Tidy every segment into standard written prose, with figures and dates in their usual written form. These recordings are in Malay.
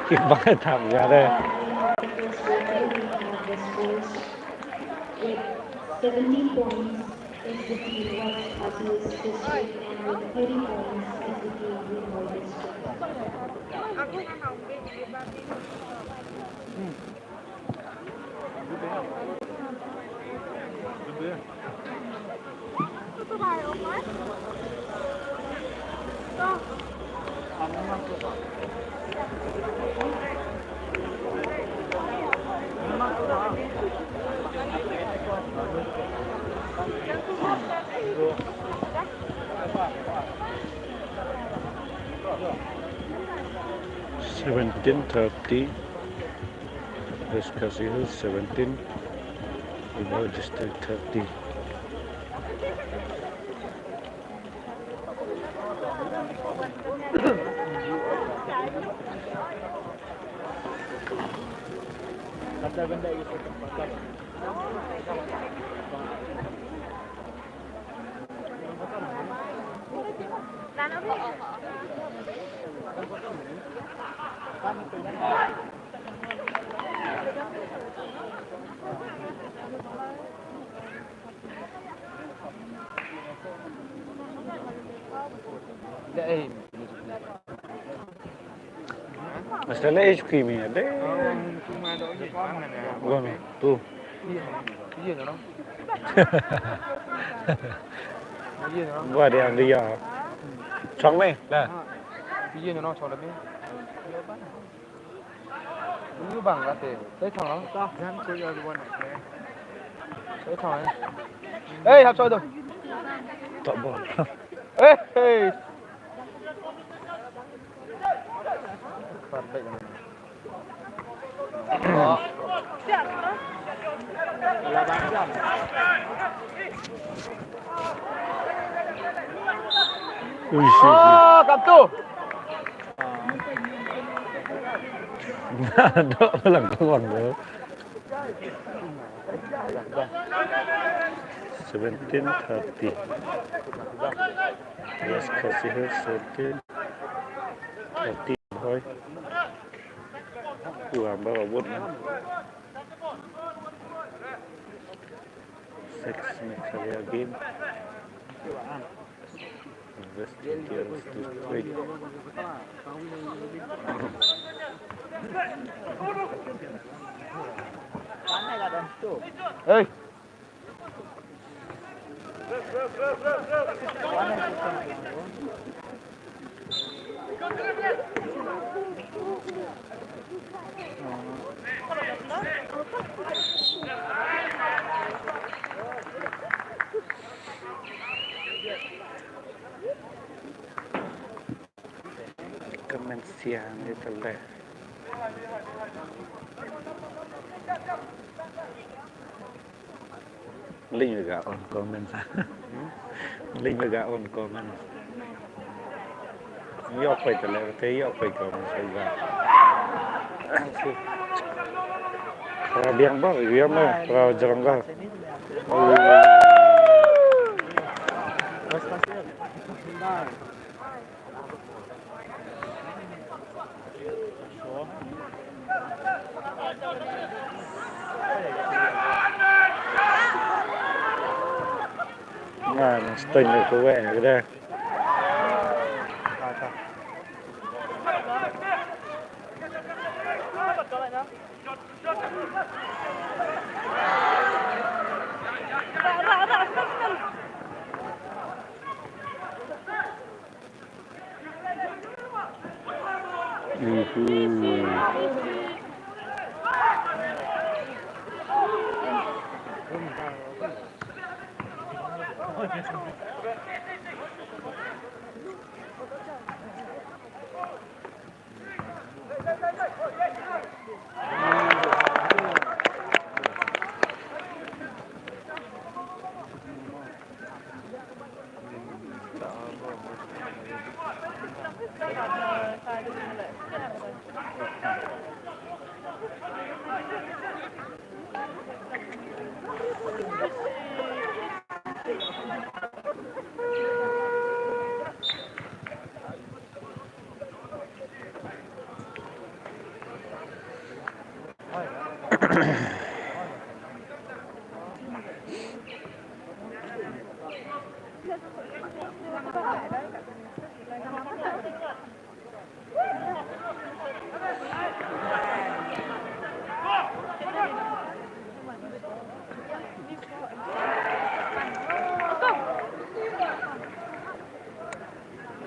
Gimana tangga deh? 70 points SDT West Passes District and with 30 points SDT Greenwald District. West Khasi Hills 17, Greenwald District 30. Masalah es krim ya deh. Gono tuh. Buat yang dia. Chong nih lah. Bây giờ nó cho được đi. Như bằng là thế. Đấy thằng nó. Sao? Dám chơi rồi luôn này. Đấy thằng này. Ê, học chơi rồi. Tak boleh. Ê, ê. Phạt bệnh này. Đó. Là bán giảm. Ui xì. Cầm tu. Đó là con nữa. 17:30. West Khasi Hills 17:30 thôi. Vừa bao bút nữa. 6 minutes again. West Indians District. Ê. Comment siang itu lah. Link juga on comment. Link juga on comment. Yokไปแต่แล้วแต่yokไปก่อนใช่ป่ะเราเบี่ยงบ้างเบี่ยงบ้างเราจังก็งานสเต็งเลยก็แหวกก็ได้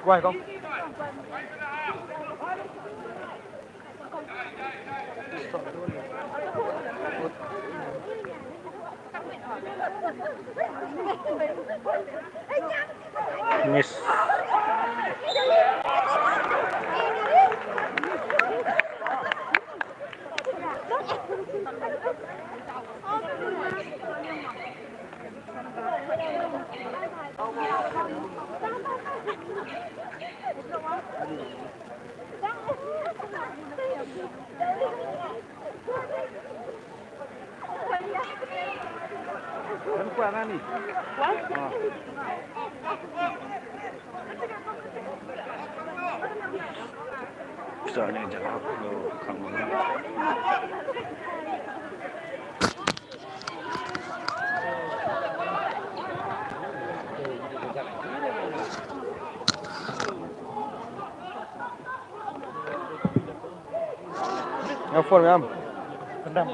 Quay không? Miss. Kan kuat kan ni? Bisa ni jangan kalau kamu. Nelfon kan? Pendam.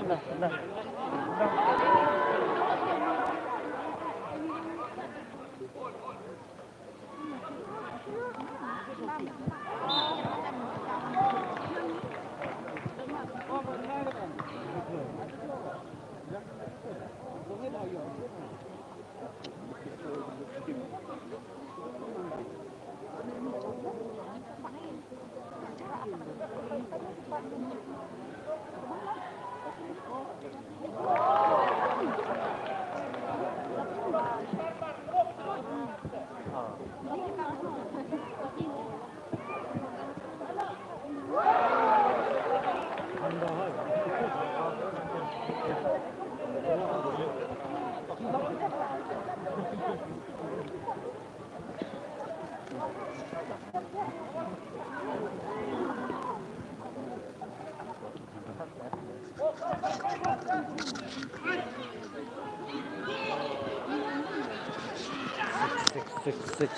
Six.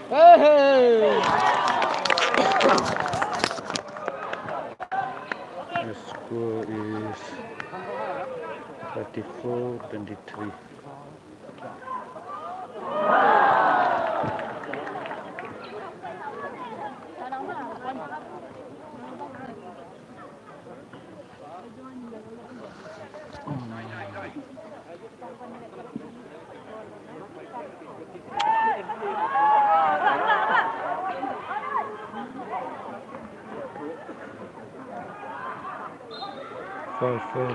Hey! The score is 34-23. Foul.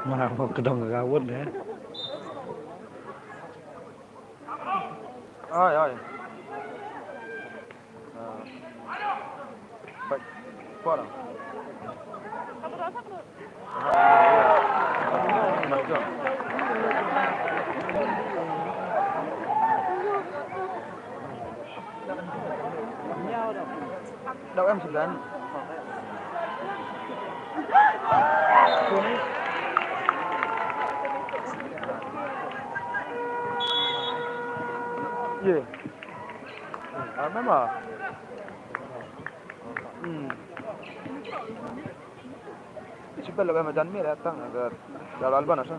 Mà một cái đồng gà quất đấy. Oi. Baik. Kuat tak? Masuk. đậu em 9. Gì? Mấy mà. Coba lo macam ni datang agar kalau Alban asal.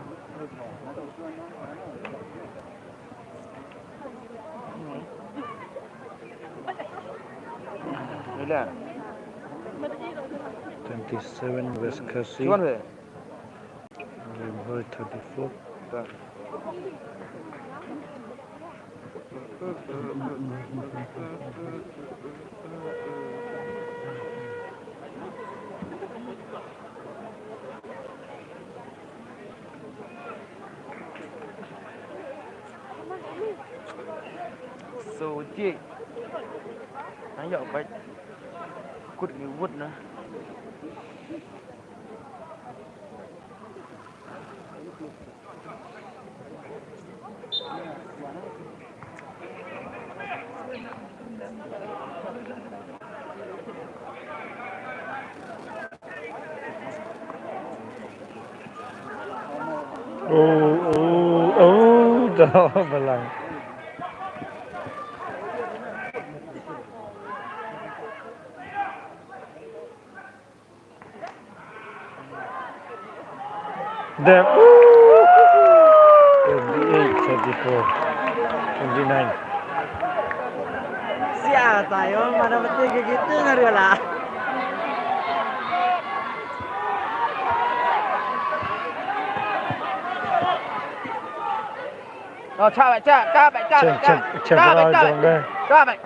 Bila? 27 West Casey. Cuman be. River 34. Tak. Suci. Ayo baik. Kut ni wud na. Dah belang. Dep 28, 34, 29. Siapa tayo mana betul kayak gitu ngeri lah. Rồi cha vậy. Chậm vào trong đây. Cha vậy.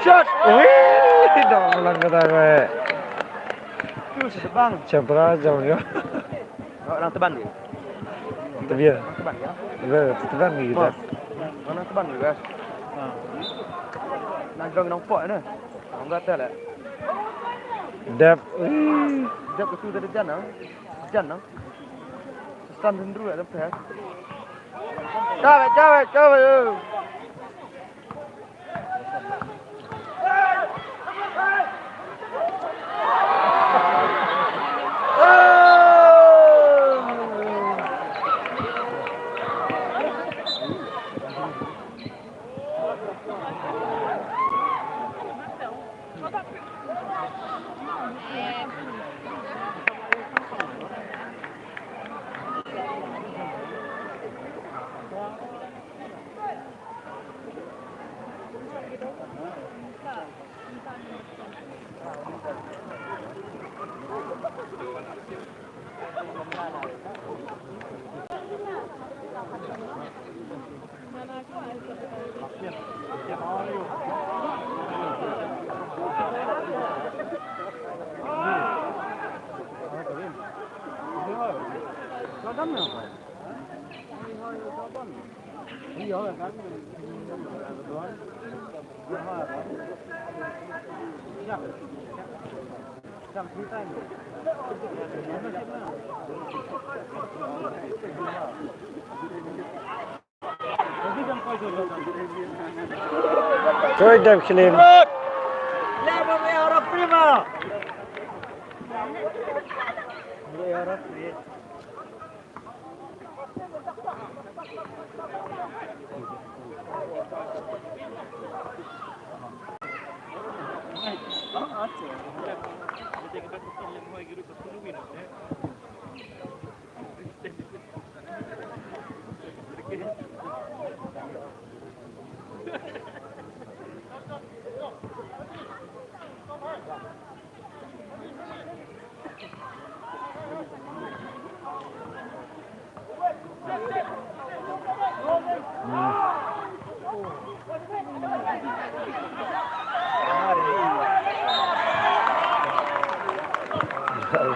Shot. Wih, dah belang kata gue. Bang. Cepra jauh ya. Orang teban dia. Tebiar. Orang teban ya. Teban ni kita. Orang teban ni guys. Nak drone nampak ni. Orang kata lah. Dep. Dep itu dari jana. Jana. Stand dulu ada pas. Cabe. Thôi đẹp khi lên. Leva me ora prima.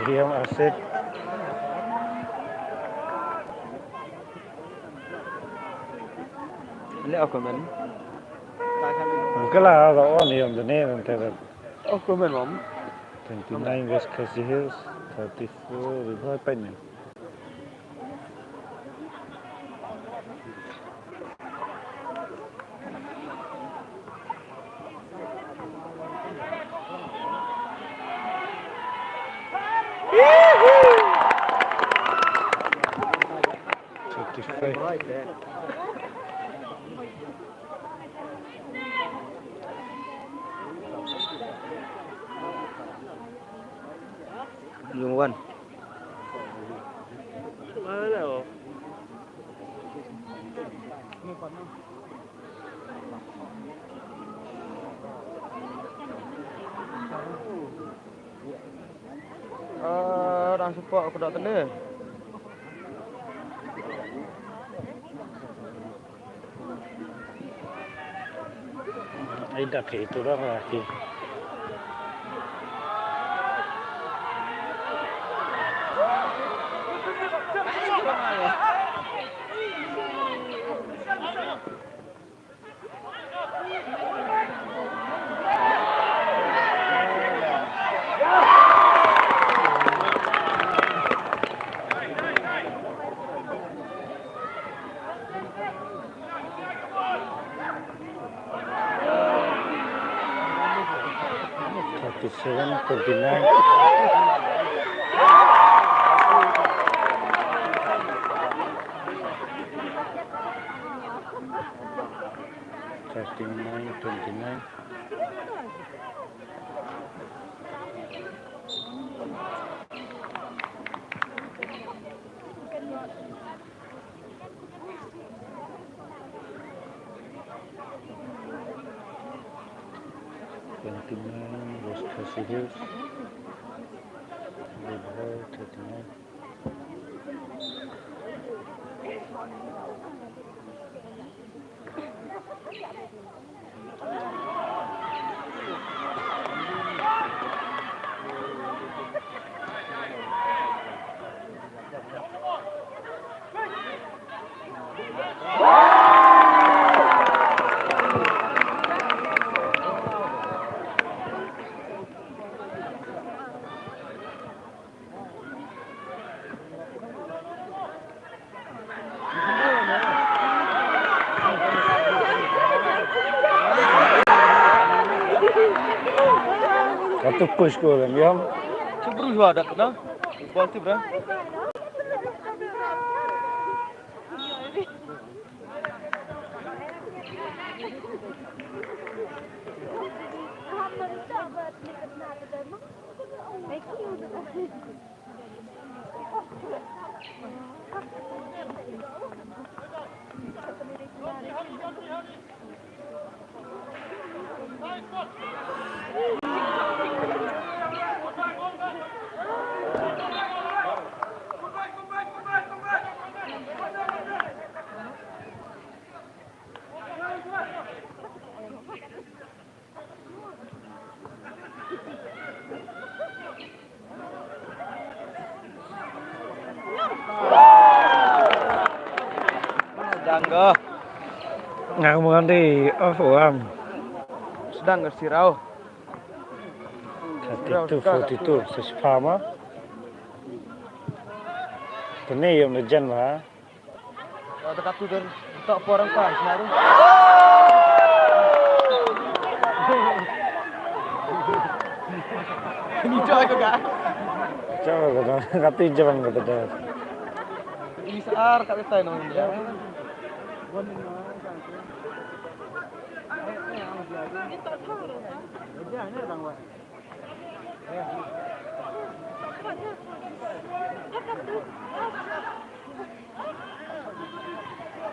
Diam asik. Ini aku men. Mungkin lah ada orang yang benar antara Aku men mom. 29 West Casey Hills, 34 River Pine. 35. Right there. Yung one. Mana oh? Orang support aku dah tele. Ay, daki ito lang laki. Seven 49. Thirty-nine 29. West Khasi Hills. Good boy, 39. Satu push ko lang yan. Cemburu juga ada kena. Quality bro. Sedang Nga menganti off am. sedang sirau. 32 42 sa farma. Tani yung najan lah. Dekat tu dan tak orang kan senaru. Ini joy ke gak? Coba kata kati jawang kata dah. Ini sear kat betai nang dia.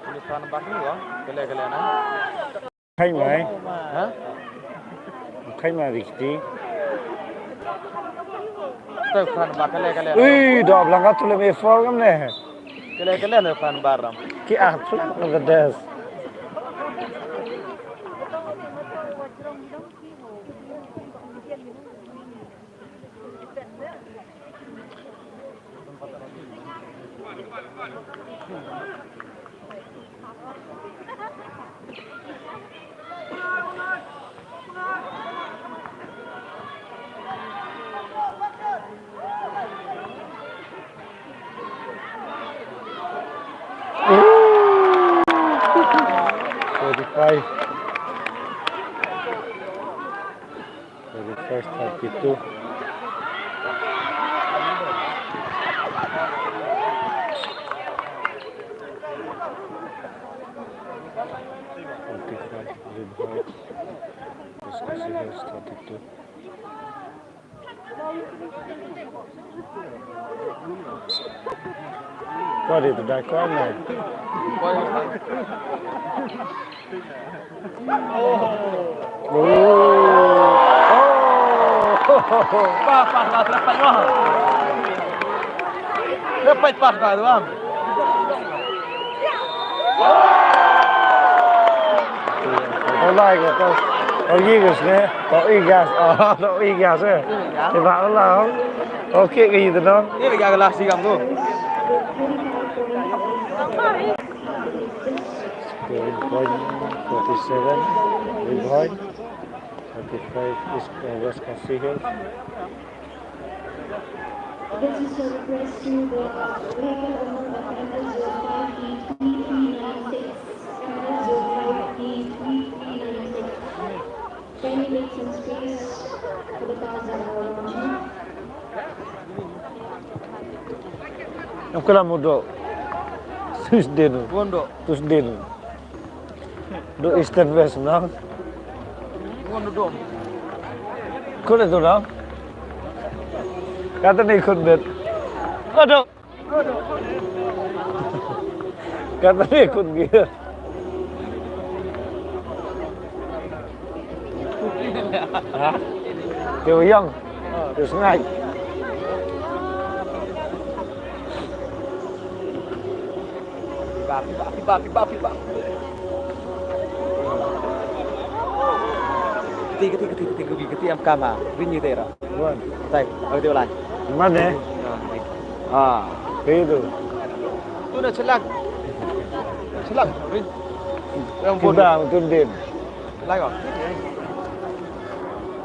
Tulisan bak ni wah, gele-gele na. Khay mai, Ha? khay mai rikti. Tulisan bak gele-gele. Ui, dah belangkat tu lebih far kam ne. Gele-gele na fan baram. Ki ahlak kata dah. Five. 32. 45 rib height. Viscosity Hills 32. What is that corner? Pas, lepas wah. Lepas pas kau tu am. Tôi like rồi tôi ghi cái này, tôi igas, tôi igas rồi. Thì bảo là không, ok cái gì từ đó. Ni lagi agak lasi kamu tu. Rib height 47, rib height 35 is Viscosity Hills. This is a request to the vehicle owner of ML05E3396, ML05E3396. Kindly make some space for the cars that are launching. Aku lah muda. Tuesday tu. Pondok. Tuesday tu. Do Eastern West nang. Pondok. Kau dah tu nang. Kata ni ikut bet. Aduh. Kata ni ikut dia. Hah? Kêu yang. Kêu sengai. Pipa. Keti am kama. Ringi tera. Buat. Tai, dia ulang. Mana? Ah, itu. Tu nak celak. Rin. Yang pun. Kita Tundin. Lai kau.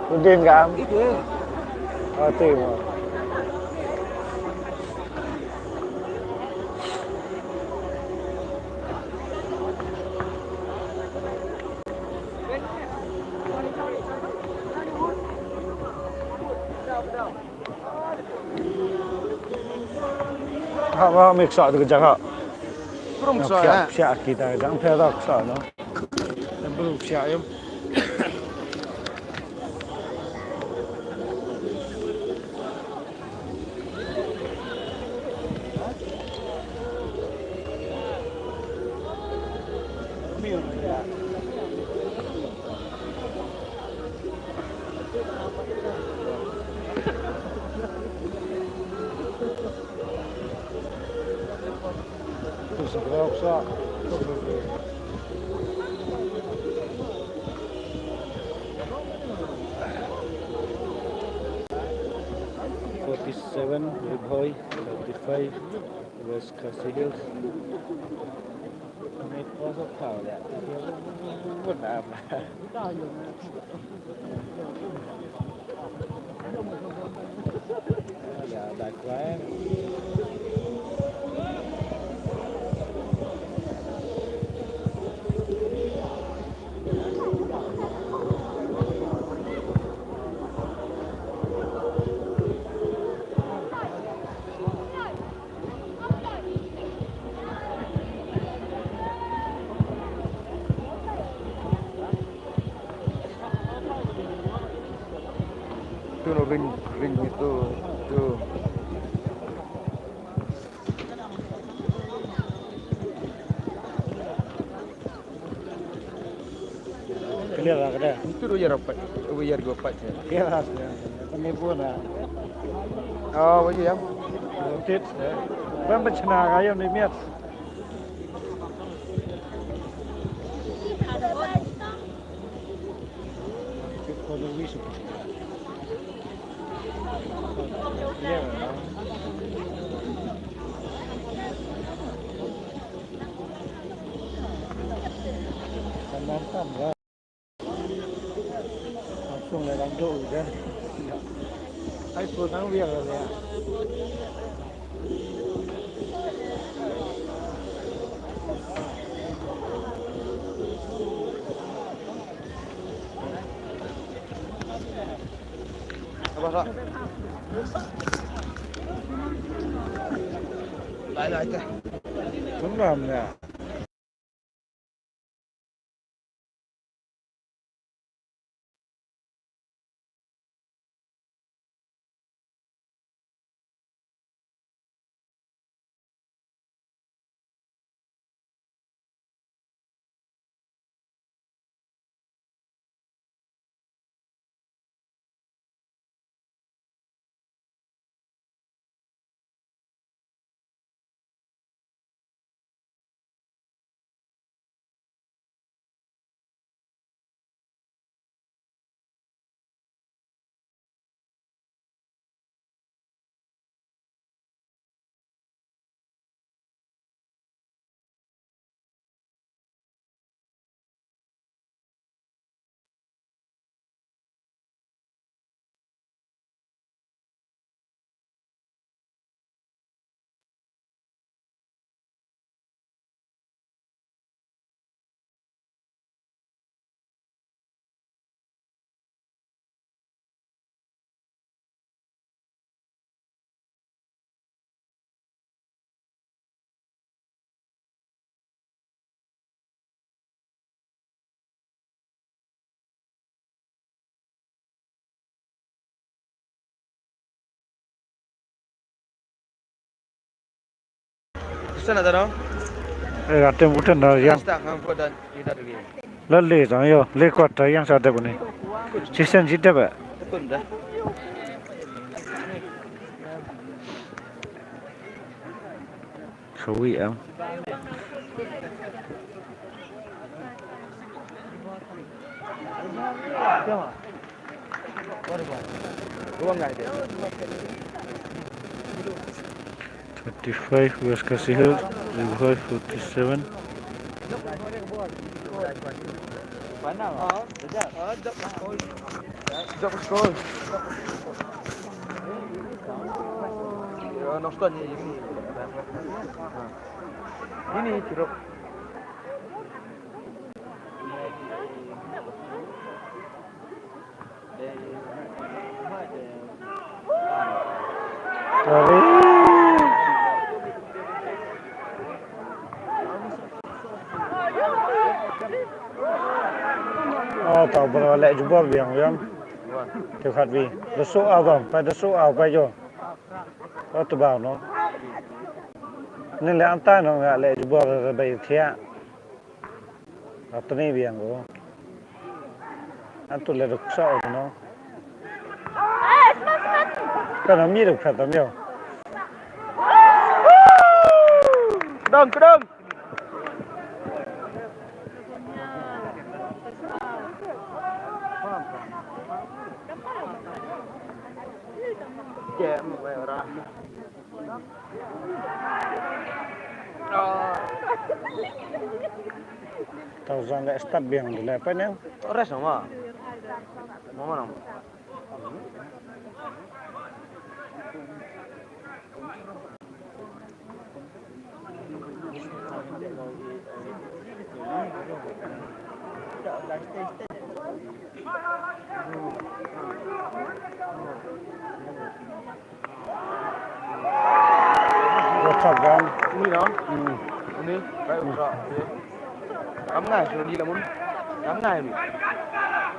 Tundin kam. Itu. Oh, timur. Họ mix sọ từ chẳng họ. Belum soal. Siap kita jangan pedok sọ no. Belum siap em. Segera oksa. 47 Ribhoy, 35 Viscosity Hills.ไม่พอสักเท่าเลยหมดน้ำอย่าดักไว้ Tu no ring itu tu. Clear lah kada. Itu do ya rapat. Do ya go pat. Clear lah. Kami pun lah. Oh, bagi yang. Tit. Bang bencana kaya ni miat. Kalau wisu. Clear lah. Mantap lah. Langsung lah lanjut kan. Hai pun nang biar lah ya. Apa sak? Lai lai ta. Đúng làm nè. sana dah no. Tem bukan dah yang Stang hang ko dan kita lagi. lalle dah yo le kuat yang sada bune. Sistem jida ba. Tekun dah. Khawi am. Ruang ngai dia. 35 was Kasihul, 35, 47. Mana? Sekejap. Sekejap scroll. Ya, noston ni ini. Ini jeruk. Sorry. Oh, tahu beroleh jubah yang dekat vi. Besok awam, pada besok awam kajo. Oh, tu bau no. Ni le antai no nggak le jubah berbayi tiak. Atau ni biang go. Antu le ruksa no. Kan ami ruksa tamyo. Kedang. Jam mai orang. Tahu jangan le start biang dulu apa ni? Ores nama. Mama nama. What's kan? Ini no. Ini baik usah. Kamu ngai suruh dia lamun. Kamu ngai ni.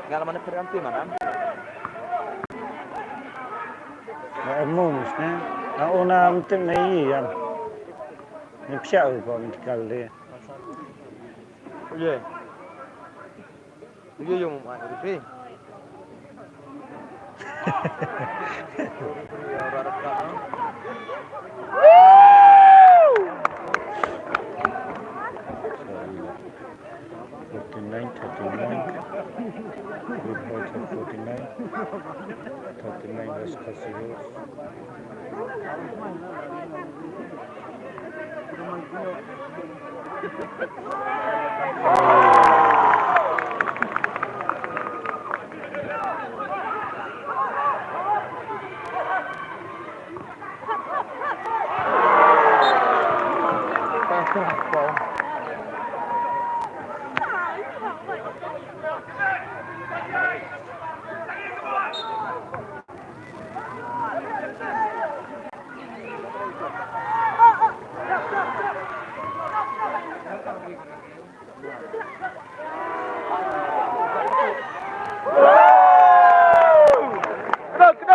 Ngal mana perganti mana? Emus ni. Una mungkin ni yang ni siapa pun kali. Iya. Iya yang mana ni?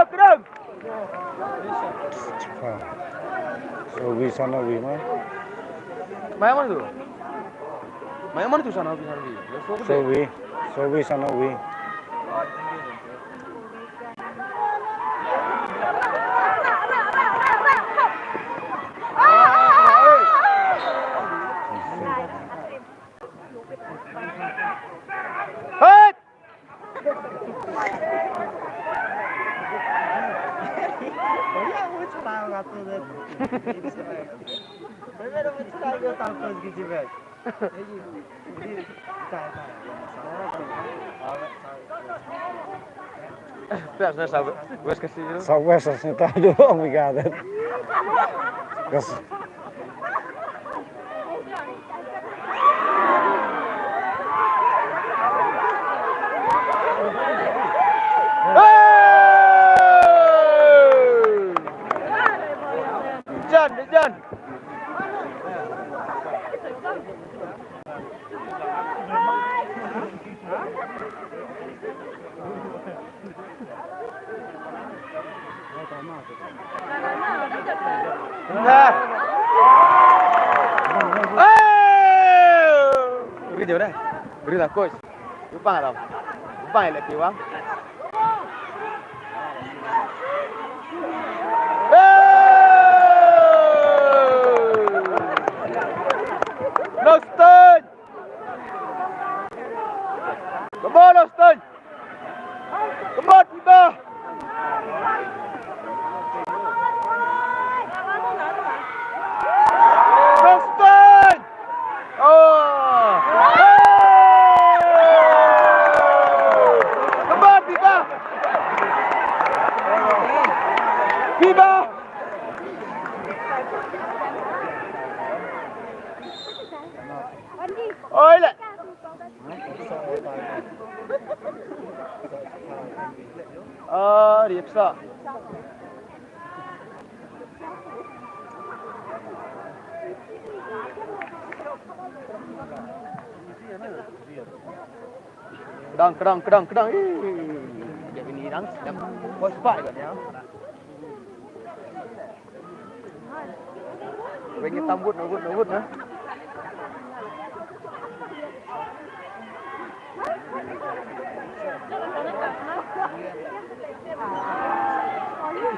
Kedang. Sobi sana wi mah. Mana tu? Mana tu sana wi? Sobi sana wi. Hei! Biasa sahabat, wes kasih dulu. Sampai sesuatu doang mikir. Kas. Jan. Bentar. Beri dia dah. Beri lah coach. Lupa tak? Lupa ya lagi bang. Noston. Come on, Noston. Come on, Tiba. Noston. Oh. Come on, Tiba. Tiba. Oi lẹ. Điệp sợ. Kedang. Dia ini dang. Bos pak kan ya. Pengen tambut nah.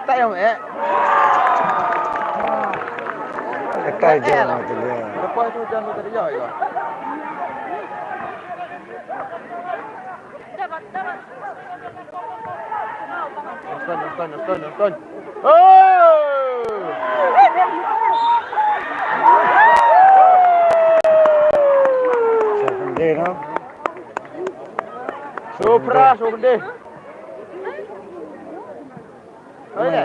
Tay không mẹ? Cái tay chưa mà từ giờ. Nó quay cho chân nó giỏi rồi. Noston. Siapa dia no? Supra, Sunde. Mana?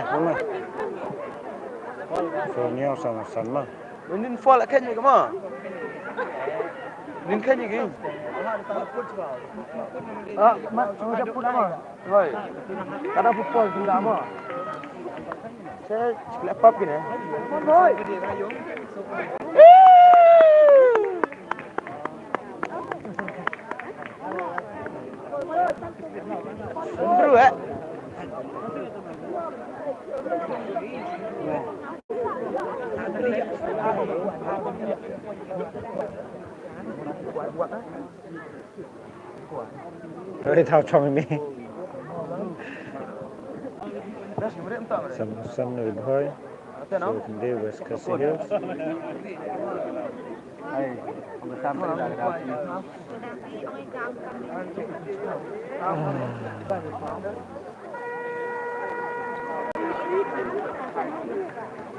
Soalnya sama-sama. Nin fall lại khen gì cơ mà? Nin khen gì kì? Mak, udah pun apa? Rồi. Kada football sudah apa? Saya laptop gini. Boy. Seru ya? Rồi thao trong mi. Sama-sama lebih baik. So dia was kasih.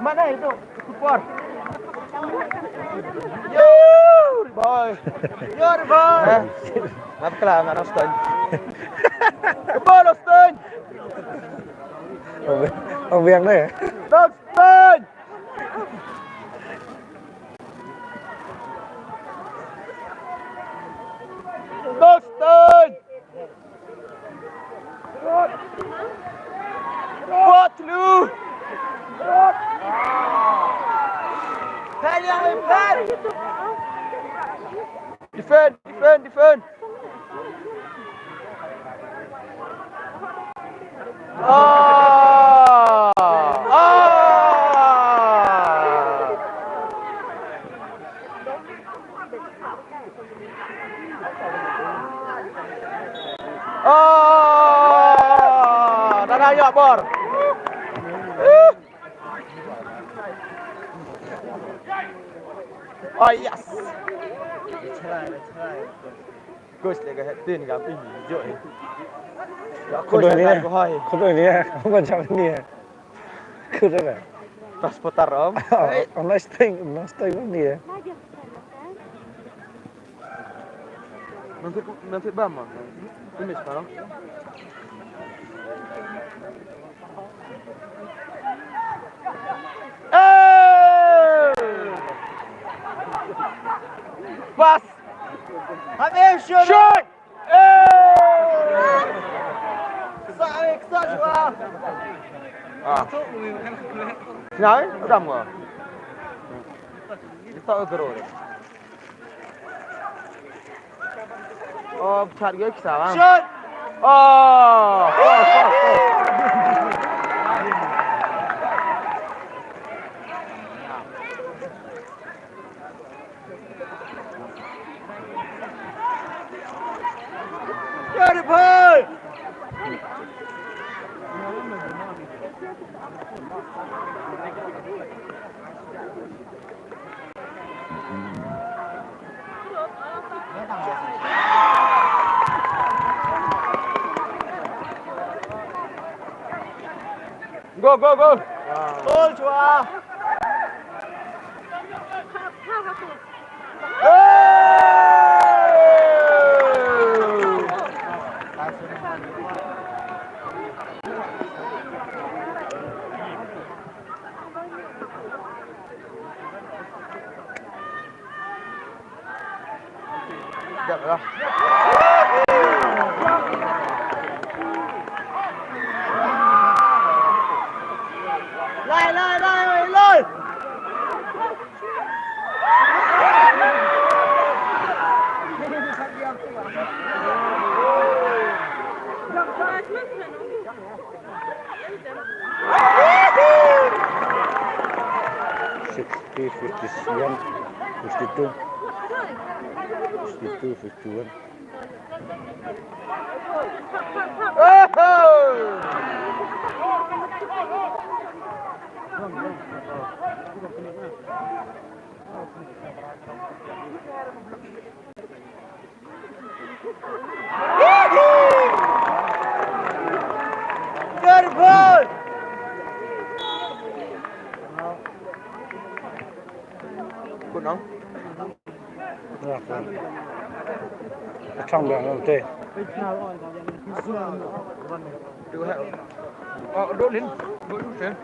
Mana itu? Support. Yo, boy. Yo, boy. Ngap kelah nggak Noston. Kebal Noston. Ông Viang đấy. Noston. Noston. What lu? Defend. Dah ayo bor. Oh yes. Coach lega hati ni kapi hijau ni. Kedua ni, không quan trọng cái gì. Cứ thế này. Transportar om. Ông nói cái gì. Nanti bam ah. Ini sekarang. Pass. Habis shoot. Shoot. Sah juga. Nào, nó đâm rồi. Tao cái rồi. Chặt cái sao? Shoot. Go, go, go. Gol Joao. Được rồi. Lên lên lên lên. Sixty, 57, 52, 52, 51. Good goal. Cuốn không? Dạ, vâng. Trong đường đầu tiên. Được hẹo. Đốt lên. Đốt lên.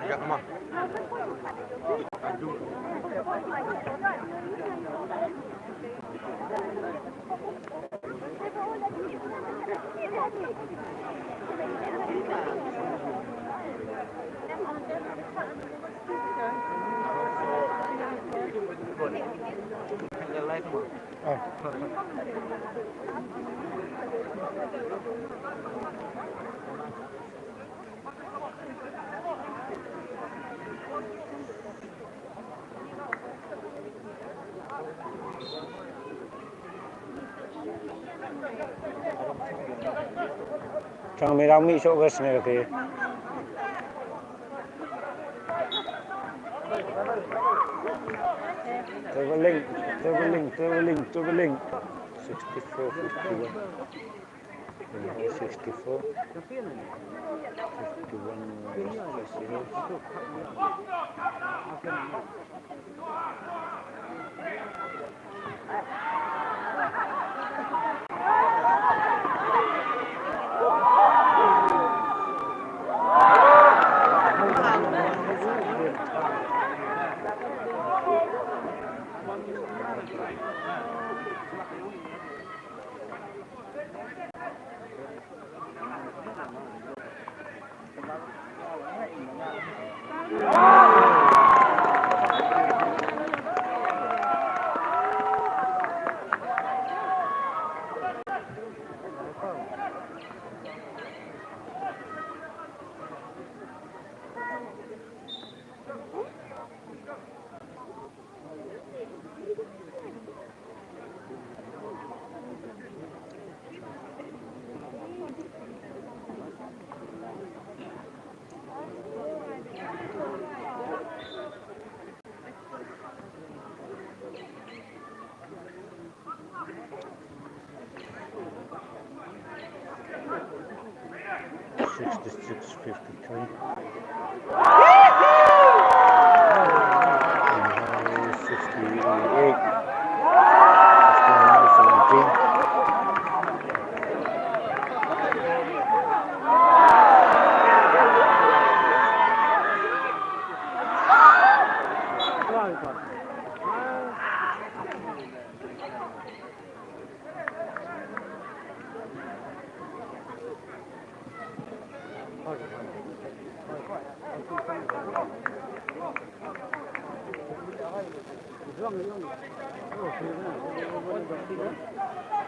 Gạt mà. Yang lain semua. À. Trong mấy đau mỹ chỗ cái này thì traveling 64, 51. 64, 66, 53.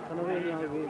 68, 59, 17.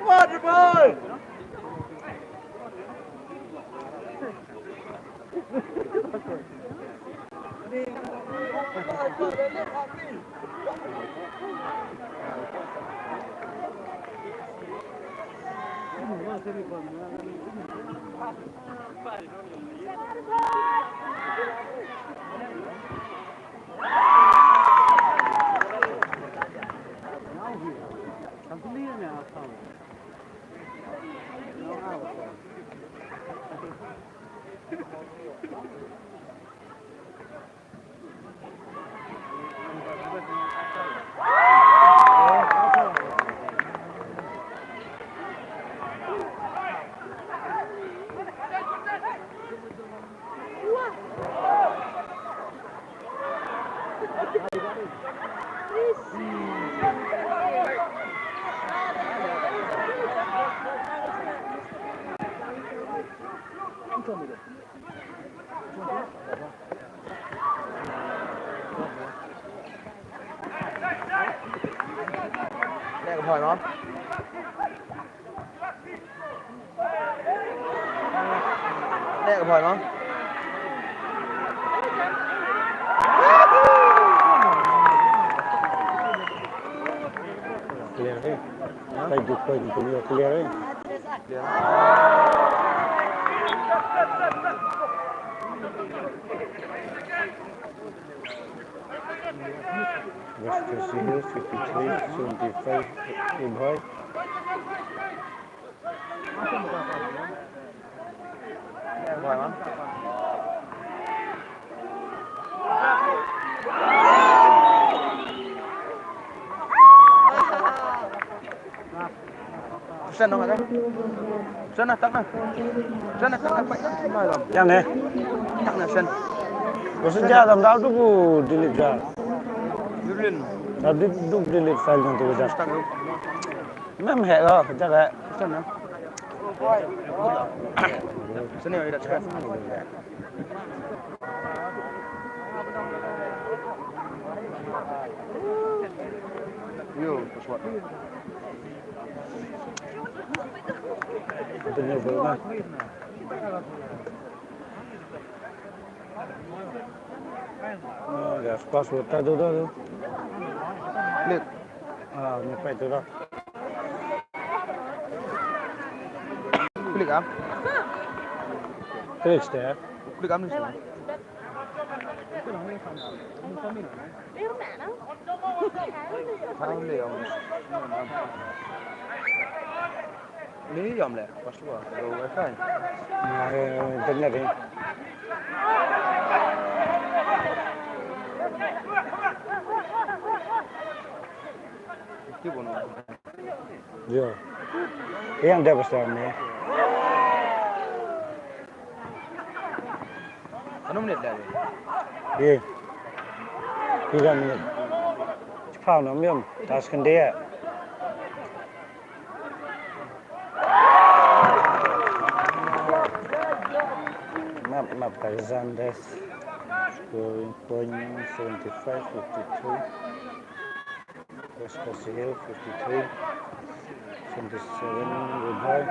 Water boy! Đây có hỏi không? Đây có hỏi không? Clear eh. Baik juga punya clear eh. West Brazil 53, 75 in high. Đây có hỏi không? Sân không hả các? Sân là tắc này. Sân là tắc này phải nói rồi. Yang ni. Tắc là sân. Maksudnya dalam dah tu pun delete dah. Dulin. Tadi tu delete file yang tu dah. Tắc đâu? Memang hek lah, macam tak. Sân nữa. Sân này đặt sân. Yo, pesawat. Punya berapa? Dah password tu dah tu. Lihat. Nyampai tu dah. Klik am. Klik dah. Klik am ni. Không liều. Lý dòm lẹ, bắt xuống rồi wifi. Internet ni. Chứ buồn. Ya. Yang dah besar ni. Ano menit dah ni? Ye. 3 minit. Cepat nak miam. Tas kendia. Map Tarzan des. Scoring point 75, 52. West Brazil 53. 77 Dubai.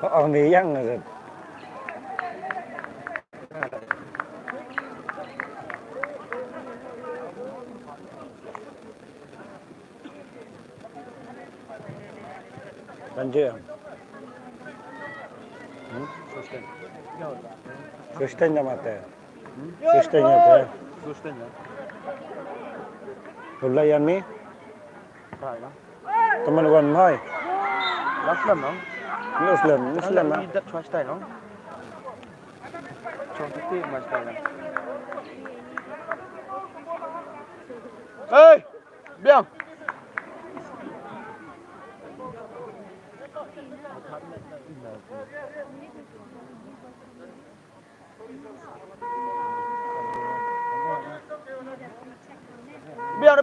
Orang ni yang ada. Banjir. Kristennya mati. Kristennya apa? Kristennya. Hulayan ni. Right, no? Teman wan mai. Muslim, no? Muslim, Muslim. That twice day, no? Contoh tu mas day. Hey, bien. Biar.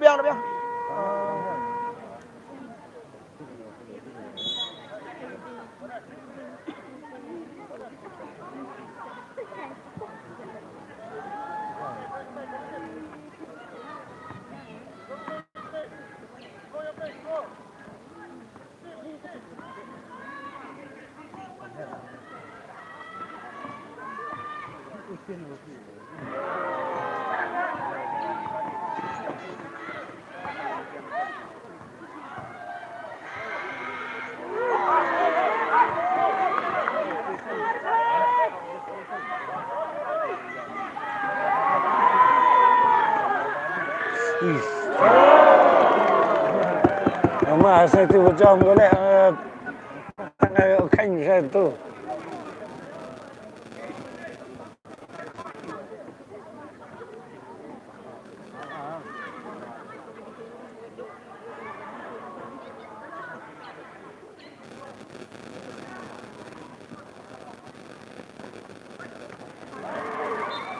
Mà sao tôi cho có lẽ khanh ra tôi.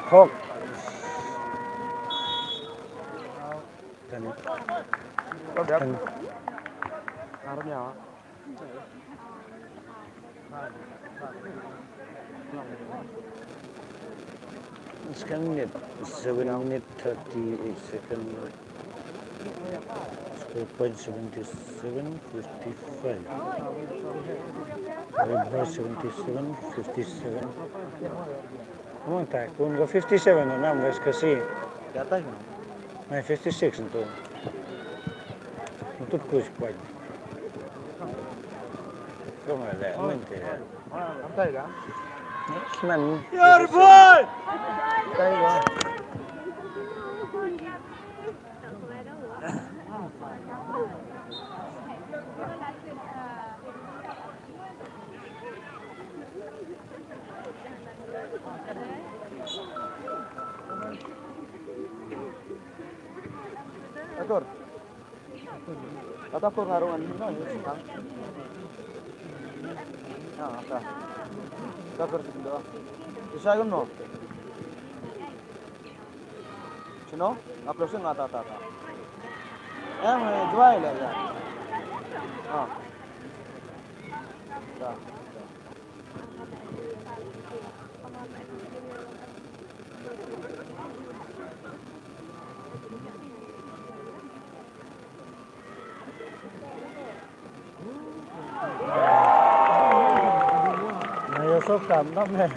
Khóc. Harusnya. Sekarang minit 7 minit 38 second. Score point 77, 55. Bar 77, 57. Come on, tak. Kung 57 na naman kasi. Di atas kan? May 56 ito. Untuk push point. Kung wala, mente. Santai kan? Man. Boy! Santai kan? Atur. Atur ngarungan ini kan? Nah, apa? Atur sebelah. Bisa kan no? Sino? Uploadnya nggak tata. Jual lah ya. Ah. Dah. Này số cầm lắm này.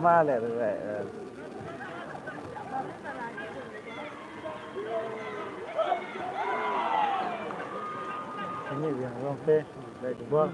Ma lại vậy. Ini yang rompe dari bawah.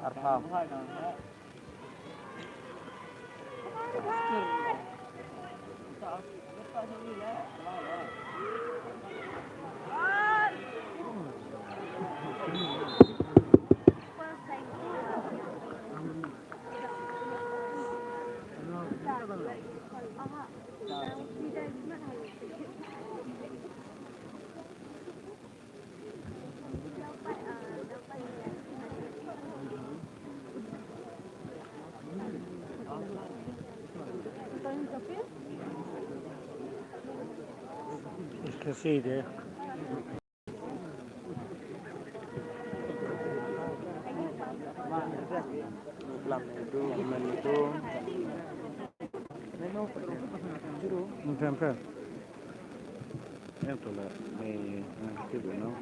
Arham. Kasih dia. Pelan itu, gimana itu? Bukan. Itu lah. Itu no.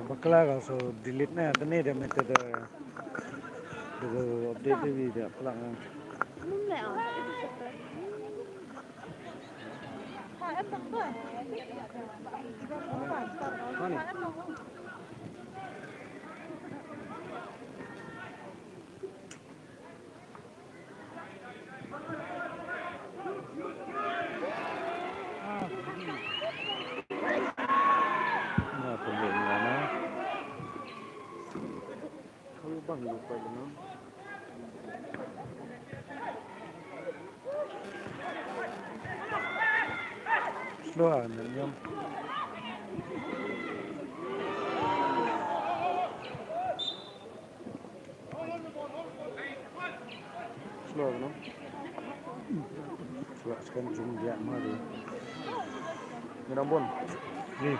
Bakla so delete na tani de method de update di dia pelang. Nah, pembeli mana? Kalau bang lupa dengan. Slow nyam. Slow no. Slow sekarang jum dia mari. Minambon. Ni.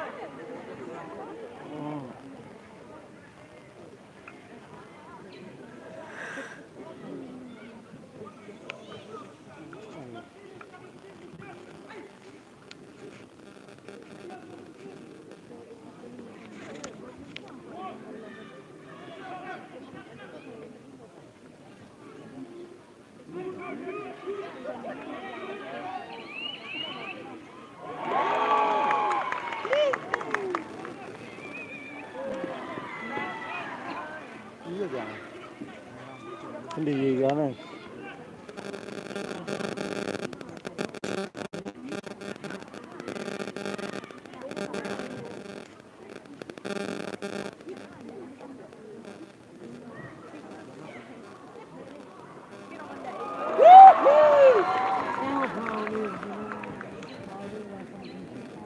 Iya jangan. Sendiri kan?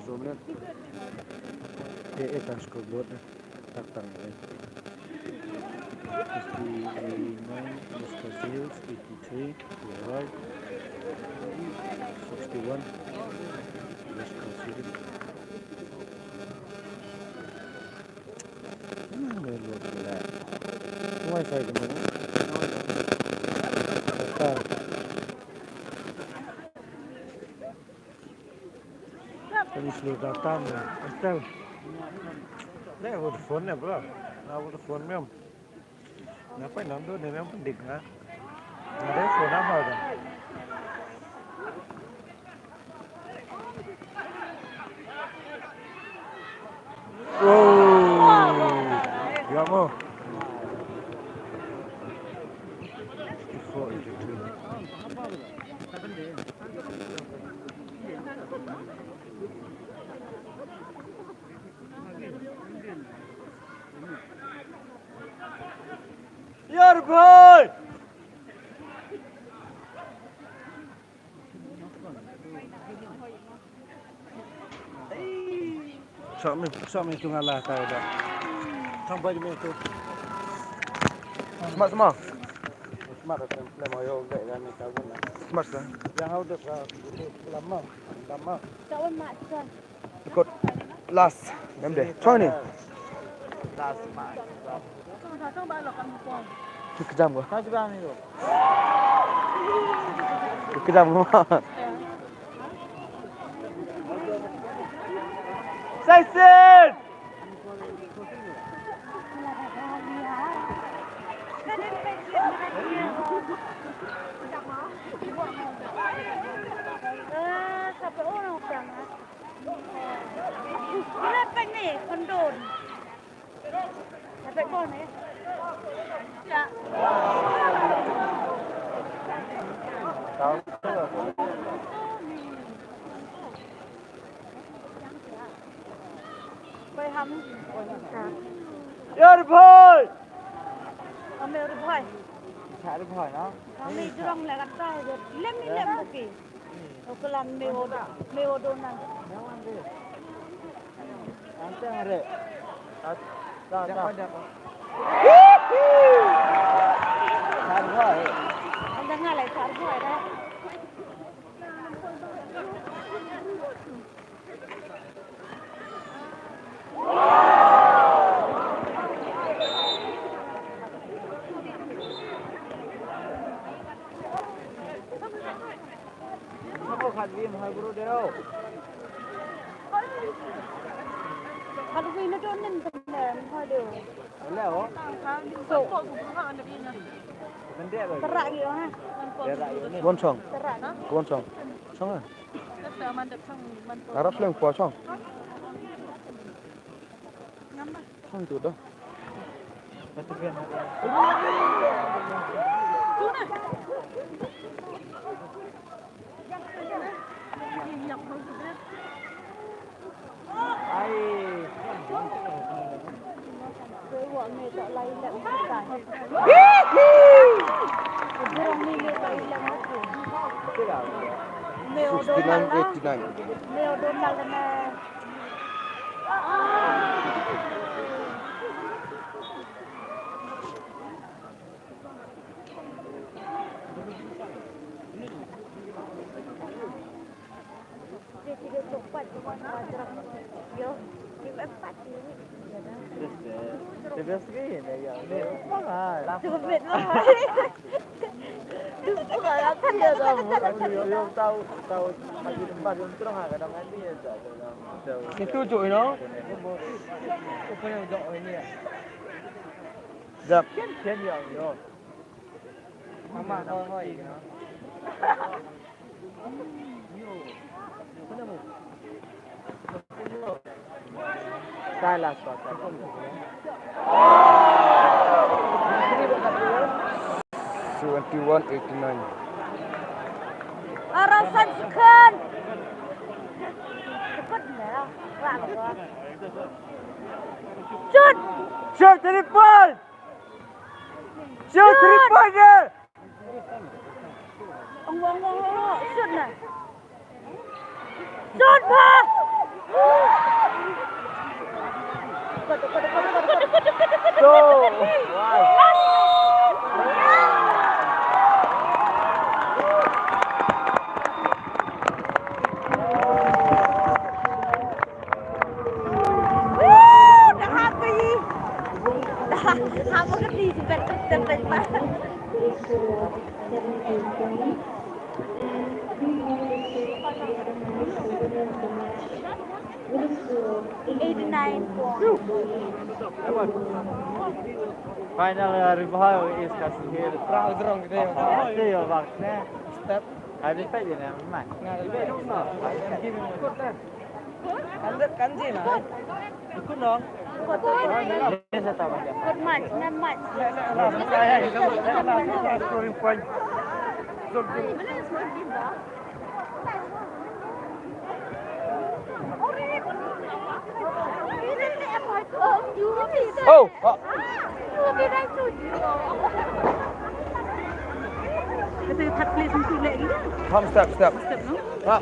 Zoomnya. Kan scoreboard tak tang. 59, Mr. Fields, 83, you're right. 61, just considered. Look at that. Wi-Fi di mana? Tak. Tadi sudah datang ya. Estel. Dah ada phone ya bro. Ada phone mem. Ngapain nonton ni memang penting kan? Ada phone apa dah? Oh, ya mo. Yar boy. Sama itu ngalah tahu dah. Sampai di mana tu? Smart semua. Smart kan, lama yo gak kan ni tahu lah. Smart dah. Yang ada lama. Kawan mak tuan. Ikut last. Mem deh. Coy ni. Last smart. Kejam gua. Kau cuba ni tu. Kejam gua. Saisin. Sampai orang perang. Kenapa ni kondon? Sampai kau ni? Tahu. Bay hầm. Ya boy. Ông mèo được hỏi. Chạy được hỏi nó. Ông mèo trong lại gắt ra rồi. Lem một kỳ. Ông cứ làm mèo đôn ăn. Nanti yang ada. Dah. Chạy được hỏi. Ông đang ngay lại trả hỏi đấy. Apa khadwim hai bro dero. Kalau gue ini tuh nen temen, aduh. Boleh oh. So, Benda apa? terak gitu ha. Bon song. Terak. Bon song. Song ah. Arab lang po song. Song tu dah. Ai. Với bọn mẹ sợ lấy lẹm tất cả. Với ông mẹ lấy lẹm hết rồi. Mèo đôn là 69. mèo đôn là nè. Dia tidak cepat cuma wajar. Yo, dia empat ini. Dia sekali ni ya. Ni mana? Cukup bet lah. Saya kan dia tahu. Yo tahu pagi tempat yang terang kadang ni ya tahu. Itu cuy no. Apa yang jauh ini ya? Jap. Kian yang yo. Mama hoi no. Salah suatu. 2189. Arasan sekan. Cepat dah. Wah. Cut. Shoot 3 point. Shoot 3 point dia. Ông Shoot nè. Shoot pa. Tuh. Wow. Apa ke di tempat mana? They scored 17 points. And 3 more is the winner of the match with a score of 89 points. Final review is kasih here. Terang kita. Itu ya waktunya step. Habis tak je nak mat. Lebih dulu nak. Ikut dah. Anda kanji lah. Ikut dong. Ini saya tahu. Good match, not match. Scoring point. Oh. Kita thật lên xuống lệ đi. Come step. Step nó.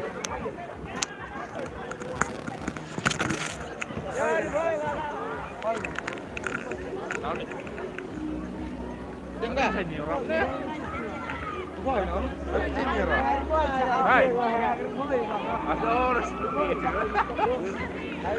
Dengar. Hai. Ada orang sedikit. Hai.